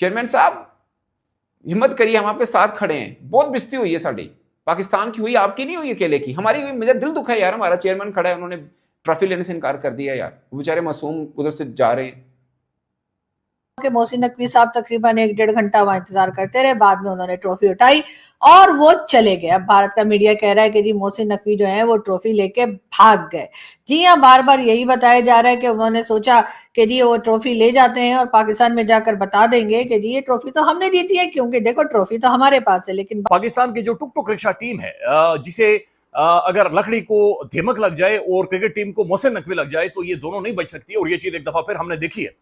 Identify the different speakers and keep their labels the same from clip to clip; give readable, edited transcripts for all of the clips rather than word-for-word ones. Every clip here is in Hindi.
Speaker 1: चेयरमैन साहब हिम्मत करिए, हम आपके साथ खड़े हैं। बहुत बेइज्जती हुई है साड़ी, पाकिस्तान की हुई, आपकी नहीं हुई अकेले की, हमारी हुई। मेरा दिल दुखा है यार, हमारा चेयरमैन खड़ा है, उन्होंने ट्रॉफी लेने से इनकार कर दिया यार, वो बेचारे मासूम उधर से जा रहे हैं।
Speaker 2: कि मोहसिन नकवी साहब तकरीबन 1-1.5 घंटा वहां इंतजार करते रहे, बाद में उन्होंने ट्रॉफी उठाई और वो चले गए। अब भारत का मीडिया कह रहा है कि जी मोहसिन नकवी जो है वो ट्रॉफी लेके भाग गए। जी हाँ, बार बार यही बताया जा रहा है कि उन्होंने सोचा कि जी वो ट्रॉफी ले जाते हैं और पाकिस्तान में जाकर बता देंगे कि जी ये ट्रॉफी तो हमने दी थी है, क्योंकि देखो ट्रॉफी तो हमारे पास है। लेकिन
Speaker 3: पाकिस्तान की जो टुक टुक रिक्शा टीम है, जिसे अगर लकड़ी को धमक लग जाए और क्रिकेट टीम को मोहसिन नकवी लग जाए तो ये दोनों नहीं बच सकती, और ये चीज एक दफा फिर हमने देखी है।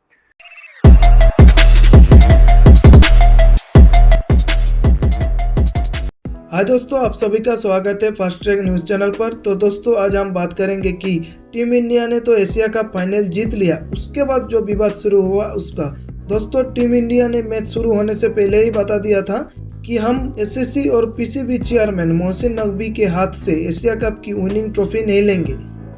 Speaker 4: हाय दोस्तों, आप सभी का स्वागत है फास्ट ट्रैक न्यूज़ चैनल पर। तो दोस्तों आज हम बात करेंगे कि टीम इंडिया ने तो एशिया कप फाइनल जीत लिया, उसके बाद जो विवाद शुरू हुआ उसका। दोस्तों टीम इंडिया ने मैच शुरू होने से पहले ही बता दिया था कि हम एसएससी और पीसीबी चेयरमैन मोहसिन नकवी के हाथ से एशिया कप की विनिंग ट्रॉफी नहीं लेंगे।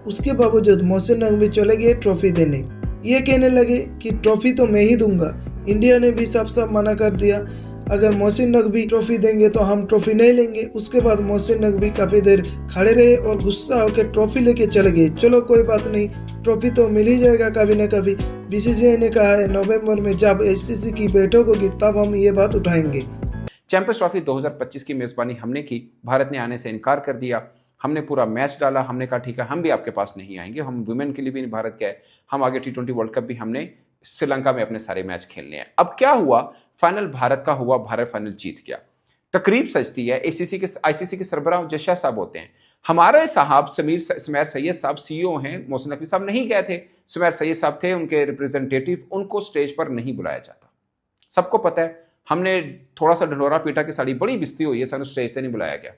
Speaker 4: उसके बावजूद मोहसिन नकवी चले गए ट्रॉफी देने। ये कहने लगे कि ट्रॉफी तो मैं ही दूंगा। इंडिया ने भी साफ साफ मना कर दिया, अगर मोहसिन नकवी ट्रॉफी देंगे तो हम ट्रॉफी नहीं लेंगे। उसके बाद मोहसिन नकवी काफ़ी देर खड़े रहे और गुस्सा होकर ट्रॉफी लेके चले गए। चलो कोई बात नहीं, ट्रॉफी तो मिल ही जाएगा कभी न कभी। बीसीसीआई ने कहा है नवंबर में जब एसीसी की बैठक होगी तब हम ये बात उठाएंगे।
Speaker 1: चैंपियंस ट्रॉफी 2025 की मेजबानी हमने की, भारत ने आने से इनकार कर दिया। हमने पूरा मैच डाला, हमने कहा ठीक है हम भी आपके पास नहीं आएंगे, हम वुमेन के लिए भी भारत गए, हम आगे T20 वर्ल्ड कप भी हमने श्रीलंका में अपने सारे मैच खेलने हैं। अब क्या हुआ, फाइनल भारत का हुआ, भारत फाइनल जीत गया। तकरीब सजती है, आईसीसी के सरबराह जशा साहब होते हैं, हमारे साहब सुमेर सैयद साहब सीईओ हैं, मोहसिन नकवी साहब नहीं गए थे, सुमेर सैयद साहब थे उनके रिप्रेजेंटेटिव, उनको स्टेज पर नहीं बुलाया जाता। सबको पता है, हमने थोड़ा सा ढंढोरा पीटा कि साड़ी बड़ी बिस्ती हुई है, सानू स्टेज से नहीं बुलाया गया।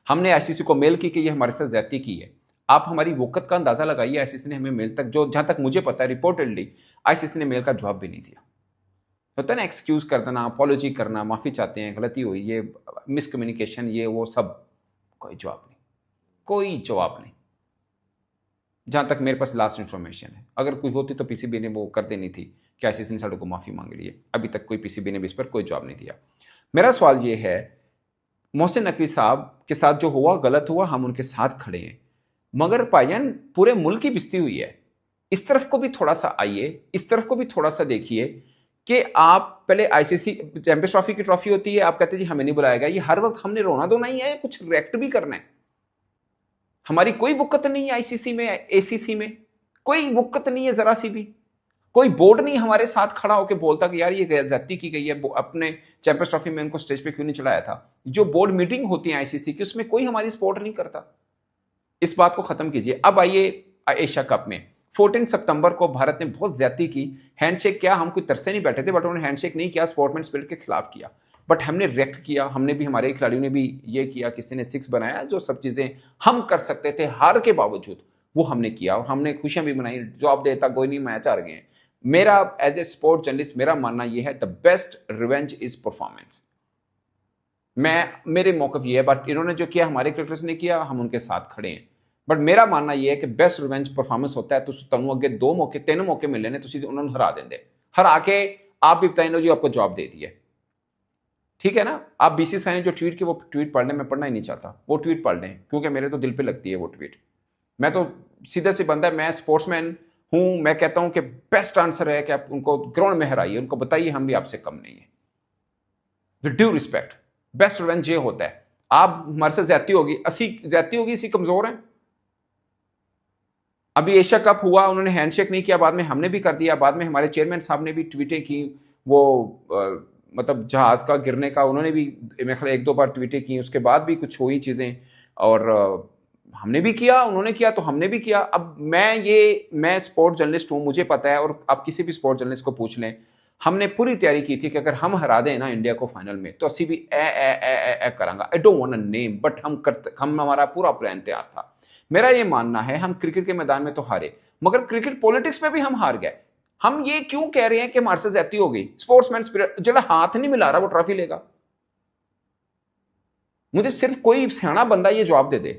Speaker 1: हमने आईसीसी को मेल की कि ये हमारे साथ ज्यादती की है। आप हमारी वक़्त का अंदाजा लगाइए, आईसीसी ने हमें मेल तक, जो जहां तक मुझे पता है रिपोर्टेडली आईसीसी ने मेल का जवाब भी नहीं दिया। होता है ना एक्सक्यूज कर देना, अपॉलॉजी करना, माफी चाहते हैं, गलती हुई, ये मिसकम्युनिकेशन, ये वो सब, कोई जवाब नहीं, कोई जवाब नहीं। जहां तक मेरे पास लास्ट इंफॉर्मेशन है, अगर कोई होती तो पीसीबी ने वो कर देनी थी कि आईसीसी ने साढ़े को माफी मांग ली है। अभी तक कोई पीसीबी ने भी इस पर कोई जवाब नहीं दिया। मेरा सवाल ये है, मोहसिन नकवी साहब के साथ जो हुआ गलत हुआ, हम उनके साथ खड़े हैं, मगर भाईजान पूरे मुल्क की बिस्ती हुई है। इस तरफ को भी थोड़ा सा आइए, इस तरफ को भी थोड़ा सा देखिए कि आप पहले आईसीसी चैंपियंस ट्रॉफी की ट्रॉफी होती है, आप कहते हैं जी हमें नहीं बुलाया गया। ये हर वक्त हमने रोना धोना ही है, कुछ रिएक्ट भी करना है। हमारी कोई वक़्त नहीं है आईसीसी में, एसीसी में कोई वक़्त नहीं है जरा सी भी। कोई बोर्ड नहीं हमारे साथ खड़ा होकर बोलता कि यार ये ज्यादती की गई है, अपने चैंपियंस ट्रॉफी में उनको स्टेज पे क्यों नहीं चढ़ाया था। जो बोर्ड मीटिंग होती है आईसीसी की, उसमें कोई हमारी सपोर्ट नहीं करता। इस बात को खत्म कीजिए। अब आइए एशिया कप में 14 सितंबर को भारत ने बहुत ज्यादती की। हैंडशेक किया, हम कोई तरसे नहीं बैठे थे, बट उन्होंने हैंडशेक नहीं किया, स्पोर्ट्समैन स्पिरिट के खिलाफ किया। बट हमने रिएक्ट किया, हमने भी, हमारे खिलाड़ियों ने भी ये किया, किसी ने 6 बनाया, जो सब चीजें हम कर सकते थे हार के बावजूद वो हमने किया, और हमने खुशियां भी मनाई। जवाब देता कोई नहीं, मैच हार गए। मेरा एज ए स्पोर्ट जर्नलिस्ट मेरा मानना यह है, the best revenge is performance. मेरे मौकफ ये है, बट इन्होंने जो किया हमारे क्रिकेटर्स ने किया, हम उनके साथ खड़े हैं। बट मेरा मानना यह है कि बेस्ट रिवेंज परफॉर्मेंस होता है, तुहानू अगे 2 मौके 3 मौके मिले ने, तुसीं उन्होंने हरा देंगे, हरा के आप भी बताइए जी आपको जवाब दे दिया, ठीक है ना। आप बीसीसीआई ने जो ट्वीट की, वो ट्वीट पढ़ लें, मैं पढ़ना ही नहीं चाहता, वो ट्वीट पढ़ लें, क्योंकि मेरे तो दिल पे लगती है वो ट्वीट। मैं तो सीधा सी बंदा, मैं स्पोर्ट्समैन हूं, मैं कहता हूं कि बेस्ट आंसर है कि आप उनको ग्राउंड में हराइए, उनको बताइए हम भी आपसे कम नहीं है, with due respect. Best revenge ये होता है, आप हमारे साथ ज्यादती होगी, इसी कमजोर हैं। अभी एशिया कप हुआ, उन्होंने हैंडशेक नहीं किया, बाद में हमने भी कर दिया, बाद में हमारे चेयरमैन साहब ने भी ट्वीटें की, वो मतलब जहाज का गिरने का उन्होंने भी मेरे ख्याल 1-2 बार ट्वीटें की, उसके बाद भी कुछ हुई चीजें, और हमने भी किया, उन्होंने किया तो हमने भी किया। अब मैं स्पोर्ट जर्नलिस्ट हूं, मुझे पता है, और आप किसी भी स्पोर्ट जर्नलिस्ट को पूछ लें, हमने पूरी तैयारी की थी कि अगर हम हरा दें ना इंडिया को फाइनल में, तो असी भी ए करांगा। I don't want a name, but हम हमारा पूरा प्लान तैयार था। मेरा ये मानना है, हम क्रिकेट के मैदान में तो हारे, मगर क्रिकेट पॉलिटिक्स में भी हम हार गए। हम ये क्यों कह रहे हैं कि हमारे से ज्यादती हो गई। स्पोर्ट्समैन स्पिरिट, जो हाथ नहीं मिला रहा वो ट्रॉफी लेगा। मुझे सिर्फ कोई सियाना बंदा ये जवाब दे दे,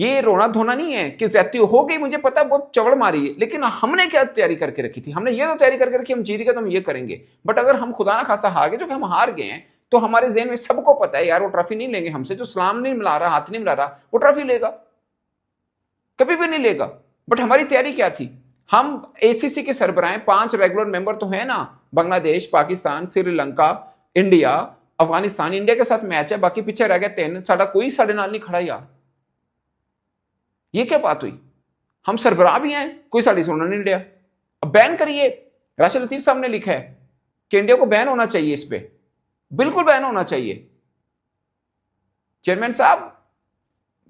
Speaker 1: ये रोना धोना नहीं है कि ज्यादती हो गई, मुझे पता बहुत चवड़ मारी है, लेकिन हमने क्या तैयारी करके रखी थी? हमने ये तो तैयारी करके रखी हम जीत गए तो हम ये करेंगे। बट अगर हम खुदा ना खासा हार गए, जो कि हम हार गए हैं, तो हमारे ज़हन में सबको पता है यार वो ट्रॉफी नहीं लेंगे हमसे, जो सलाम नहीं मिला रहा, हाथ नहीं मिला रहा, वो ट्रॉफी लेगा, कभी भी नहीं लेगा। बट हमारी तैयारी क्या थी? हम एसीसी के सरबराह 5 रेगुलर मेंबर तो है ना, बांग्लादेश, पाकिस्तान, श्रीलंका, इंडिया, अफगानिस्तान। इंडिया के साथ मैच है, बाकी पीछे रह गए 3, साडा कोई साढ़े नाल नहीं खड़ा यार। ये क्या बात हुई? हम सरबराह भी हैं, कोई साड़ी सुनना नहीं इंडिया। अब बैन करिए। राशिद लतीफ साहब ने लिखा है कि इंडिया को बैन होना चाहिए, इस पे बिल्कुल बैन होना चाहिए। चेयरमैन साहब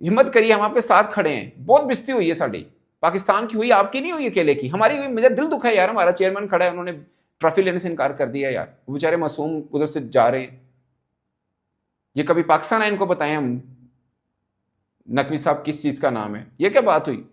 Speaker 1: हिम्मत करिए, हम आपके साथ खड़े हैं। बहुत बेइज्जती हुई है साड़ी, पाकिस्तान की हुई, आपकी नहीं हुई अकेले की, हमारी हुई। मेरा दिल दुखा है यार, हमारा चेयरमैन खड़ा है, उन्होंने ट्रॉफी लेने से इनकार कर दिया यार। वो बेचारे मासूम उधर से जा रहे हैं। ये कभी पाकिस्तान आए इनको बताएं हम नकवी साहब किस चीज का नाम है? ये क्या बात हुई?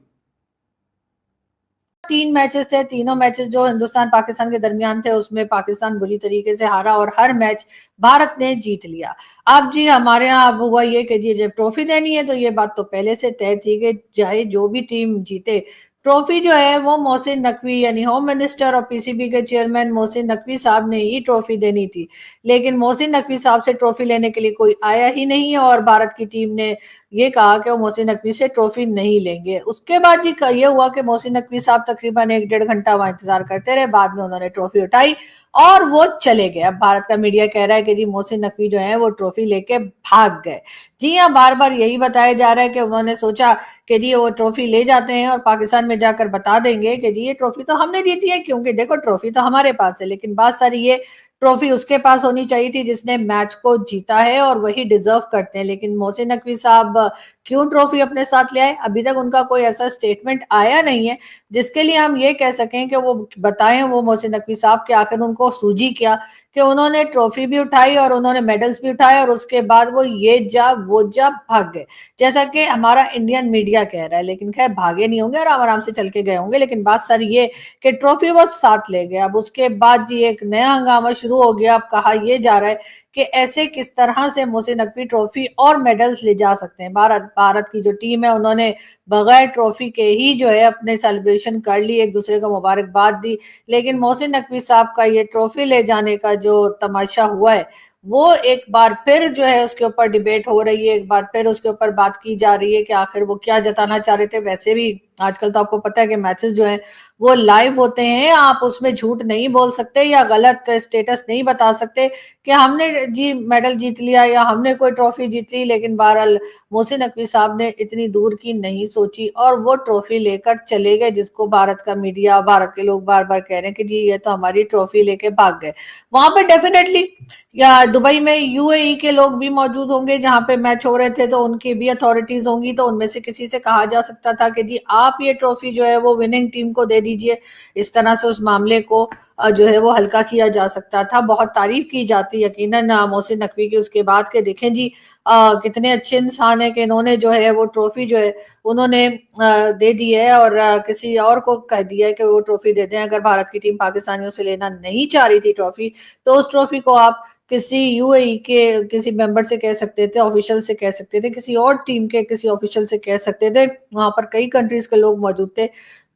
Speaker 2: 3 मैचेस थे, तीनों मैचेस जो हिंदुस्तान पाकिस्तान के दरमियान थे उसमें पाकिस्तान बुरी तरीके से हारा और हर मैच भारत ने जीत लिया। अब जी हमारे यहाँ अब हुआ ये कि जी जब ट्रॉफी देनी है तो ये बात तो पहले से तय थी कि चाहे जो भी टीम जीते, ट्रॉफी जो है वो मोहसिन नकवी यानी होम मिनिस्टर और पीसीबी के चेयरमैन मोहसिन नकवी साहब ने ही ट्रॉफी देनी थी। लेकिन मोहसिन नकवी साहब से ट्रॉफी लेने के लिए कोई आया ही नहीं है और भारत की टीम ने ये कहा कि वो मोहसिन नकवी से ट्रॉफी नहीं लेंगे। उसके बाद जी ये हुआ कि मोहसिन नकवी साहब तकरीबन 1-1.5 घंटा वहां इंतजार करते रहे, बाद में उन्होंने ट्रॉफी उठाई और वो चले गए। अब भारत का मीडिया कह रहा है कि जी मोहसिन नकवी जो है वो ट्रॉफी लेके भाग गए। जी हाँ, बार बार यही बताया जा रहा है कि उन्होंने सोचा कि जी वो ट्रॉफी ले जाते हैं और पाकिस्तान में जाकर बता देंगे कि जी ये ट्रॉफी तो हमने जीती है, क्योंकि देखो ट्रॉफी तो हमारे पास है। लेकिन बात सारी ये ट्रॉफी उसके पास होनी चाहिए थी जिसने मैच को जीता है और वही डिजर्व करते हैं। लेकिन मोहसिन नकवी साहब क्यों ट्रॉफी अपने साथ ले आए? अभी तक उनका कोई ऐसा स्टेटमेंट आया नहीं है जिसके लिए हम ये कह सकें कि वो बताएं, वो मोहसिन नकवी साहब के आखिर उनको सूझी क्या कि उन्होंने ट्रॉफी भी उठाई और उन्होंने मेडल्स भी उठाए और उसके बाद वो ये जा वो जा भाग गए, जैसा कि हमारा इंडियन मीडिया कह रहा है। लेकिन खैर भागे नहीं होंगे, आराम आराम से चल के गए होंगे। लेकिन बात सारी ये कि ट्रॉफी वो साथ ले गए। अब उसके बाद जी एक नया हंगामा शुरू हो गया। अब कहा यह जा रहा है कि ऐसे किस तरह से मोहसिन नकवी ट्रॉफी और मेडल्स ले जा सकते हैं। भारत की जो टीम है उन्होंने बगैर ट्रॉफी के ही जो है अपने सेलिब्रेशन कर ली, एक दूसरे को मुबारकबाद दी। लेकिन मोहसिन नकवी साहब का ये ट्रॉफी ले जाने का जो तमाशा हुआ है वो एक बार फिर जो है उसके ऊपर डिबेट हो रही है, एक बार फिर उसके ऊपर बात की जा रही है कि आखिर वो क्या जताना चाह रहे थे। वैसे भी आजकल तो आपको पता है कि मैचेस जो हैं वो लाइव होते हैं, आप उसमें झूठ नहीं बोल सकते या गलत स्टेटस नहीं बता सकते कि हमने जी मेडल जीत लिया या हमने कोई ट्रॉफी जीत ली। लेकिन बहरहाल मोहसिन नकवी साहब ने इतनी दूर की नहीं सोची और वो ट्रॉफी लेकर चले गए, जिसको भारत का मीडिया, भारत के लोग बार बार कह रहे हैं कि जी ये तो हमारी ट्रॉफी लेके भाग गए। वहां पे डेफिनेटली या दुबई में यूएई के लोग भी मौजूद होंगे जहां पे मैच हो रहे थे, तो उनकी भी अथॉरिटीज होंगी, तो उनमें से किसी से कहा जा सकता था कि जी आप ये ट्रॉफी जो है वो विनिंग टीम को दे दीजिए। इस तरह से उस मामले को जो है वो हल्का किया जा सकता था। बहुत तारीफ की जाती यकीनन मोहसिन नकवी की उसके बाद के। देखें जी कितने अच्छे इंसान है कि इन्होंने जो है वो ट्रॉफी जो है उन्होंने दे दी है और किसी और को कह दिया है कि वो ट्रॉफी दे दें। अगर भारत की टीम पाकिस्तानियों से लेना नहीं चाह रही थी ट्रॉफी, तो उस ट्रॉफी को आप किसी यूएई के किसी मेंबर से कह सकते थे, ऑफिशियल से कह सकते थे, किसी और टीम के किसी ऑफिशियल से कह सकते थे। वहां पर कई कंट्रीज के लोग मौजूद थे,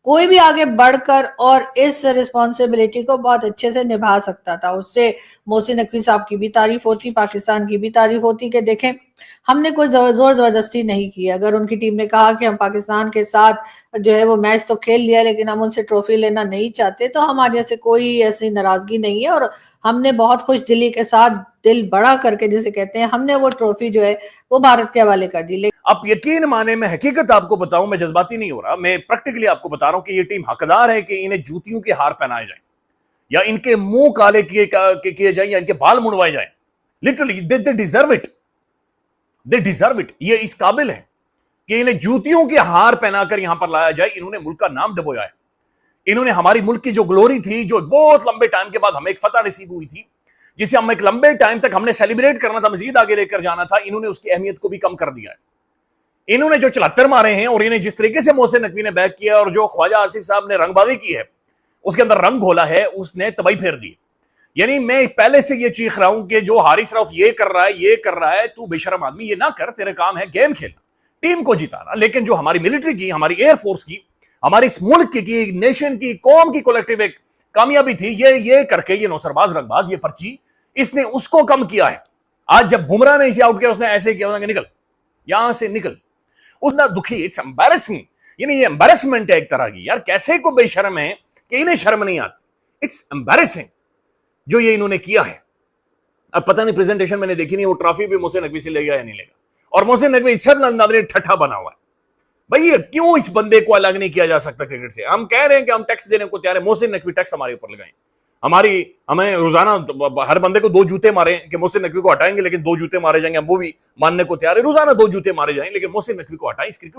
Speaker 2: कोई भी आगे बढ़कर और इस रिस्पॉन्सिबिलिटी को बहुत अच्छे से निभा सकता था। उससे मोहसिन नकवी साहब की भी तारीफ होती, पाकिस्तान की भी तारीफ होती कि देखें हमने कोई जोर जबरदस्ती नहीं की। अगर उनकी टीम ने कहा कि हम पाकिस्तान के साथ जो है वो मैच तो खेल लिया लेकिन हम उनसे ट्रॉफी लेना नहीं चाहते, तो हमारे यहाँ से कोई ऐसी नाराजगी नहीं है और हमने बहुत खुश दिली के साथ, दिल बड़ा करके जिसे कहते हैं, हमने वो ट्रॉफी जो है वो भारत के हवाले कर दी।
Speaker 3: आप यकीन माने, मैं हकीकत आपको बताऊं, मैं जज्बाती नहीं हो रहा, मैं प्रैक्टिकली आपको बता रहा हूं कि ये टीम हकदार है कि इन्हें जूतियों के हार पहनाए जाए या इनके मुंह काले किए जाए या इनके बाल मुड़वाए जाए। Literally they deserve it, they deserve it. ये इस काबिल है कि इन्हें जूतियों के हार पहनाकर यहां पर लाया जाए। इन्होंने मुल्क का नाम डबोया है, इन्होंने हमारी मुल्क की जो ग्लोरी थी, जो बहुत लंबे टाइम के बाद हमें एक फतह नसीब हुई थी, जिसे हम एक लंबे टाइम तक हमने सेलिब्रेट करना था, मजीद आगे लेकर जाना था, इन्होंने उसकी अहमियत को भी कम कर दिया है। इन्होंने जो 74 मारे हैं और इन्हें जिस तरीके से मोहसिन नकवी ने बैक किया और जो ख्वाजा आसिफ साहब ने रंगबाजी की है, उसके अंदर रंग घोला है, उसने तबाही फेर दी। यानी मैं पहले से ये चीख रहा हूं कि जो हारिस रऊफ ये कर रहा है, तू बेशरम आदमी, ये ना कर, तेरे काम है गेम खेलना, टीम को जिताना, लेकिन जो हमारी मिलिट्री की, हमारी एयरफोर्स की, हमारी इस मुल्क की नेशन की, कौम की कोलेक्टिव एक कामयाबी थी, ये करके, ये नौसरबाज रंगबाज, ये पर्ची, इसने उसको कम किया है। आज जब बुमराह ने इसे आउट किया, उसने ऐसे किया, निकल यहां से निकल, उतना दुखी। इट्स एम्बैरेसिंग, यानी ये एम्बैरेसमेंट है एक तरह की। यार कैसे को बेशर्म है कि इन्हें शर्म नहीं आती। इट्स एम्बैरेसिंग जो ये इन्होंने किया है। अब पता नहीं, प्रेजेंटेशन मैंने देखी नहीं, वो ट्रॉफी भी मोहसिन नकवी से लेगा या नहीं लेगा, और मोहसिन नकवी सब नादरे ठट्ठा बना हुआ है। भाई ये क्यों इस बंदे को अलग नहीं किया जा सकता क्रिकेट से? हम कह रहे हैं कि हम टैक्स देने को तैयार है, मोहसिन नकवी टैक्स हमारे ऊपर लगाएं। हमें रोजाना हर बंदे को 2 जूते मारे कि मोहसिन नकवी को हटाएंगे, लेकिन 2 जूते मारे जाएंगे, हम वो भी मानने को तैयार है। रोजाना 2 जूते मारे जाएंगे, लेकिन मोहसिन नकवी को हटाएं। इस क्रिकेट